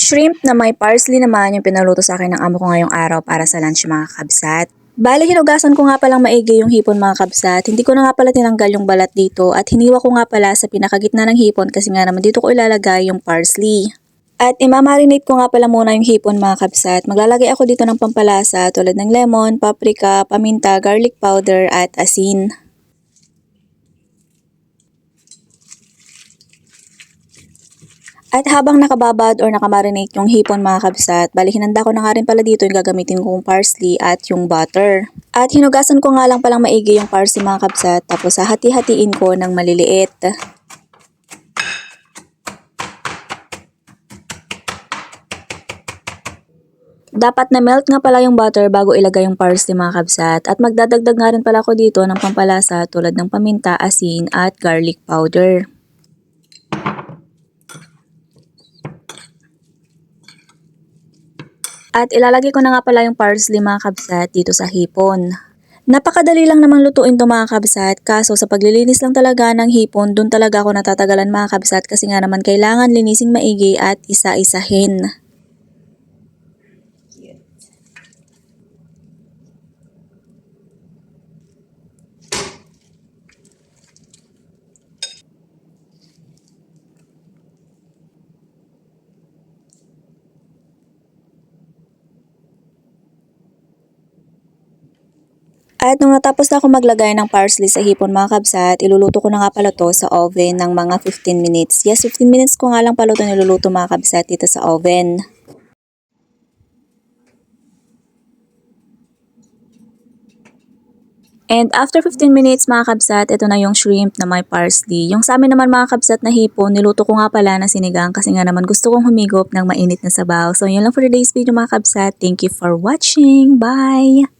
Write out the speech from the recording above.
Shrimp na may parsley naman yung pinaluto sa akin ng amo ko ngayong araw para sa lunch mga kabsat. Bale, hinugasan ko nga palang maigi yung hipon mga kabsat. Hindi ko na nga pala tinanggal yung balat dito at hiniwa ko nga pala sa pinakagitna ng hipon kasi nga naman dito ko ilalagay yung parsley. At imamarinate ko nga pala muna yung hipon mga kabsat. Maglalagay ako dito ng pampalasa tulad ng lemon, paprika, paminta, garlic powder at asin. At habang nakababad or nakamarinate yung hipon mga kabsat, bali hinanda ko na nga rin pala dito yung gagamitin kong parsley at yung butter. At hinugasan ko nga lang palang maigi yung parsley mga kabsat, tapos hahati-hatiin ko ng maliliit. Dapat na melt nga pala yung butter bago ilagay yung parsley mga kabsat. At magdadagdag nga rin pala ako dito ng pampalasa tulad ng paminta, asin at garlic powder. At ilalagay ko na nga pala yung parsley mga kabsat dito sa hipon. Napakadali lang namang lutuin to mga kabsat, kaso sa paglilinis lang talaga ng hipon, dun talaga ako natatagalan mga kabsat kasi nga naman kailangan linising maigi at isa-isahin. At nung natapos na ako maglagay ng parsley sa hipon mga kabsat, iluluto ko na nga pala to sa oven ng mga 15 minutes. Yes, 15 minutes ko nga lang pala ito niluluto mga kabsat dito sa oven. And after 15 minutes mga kabsat, ito na yung shrimp na may parsley. Yung sa amin naman mga kabsat na hipon, niluto ko nga pala na sinigang kasi nga naman gusto kong humigop ng mainit na sabaw. So yun lang for today's video mga kabsat. Thank you for watching. Bye!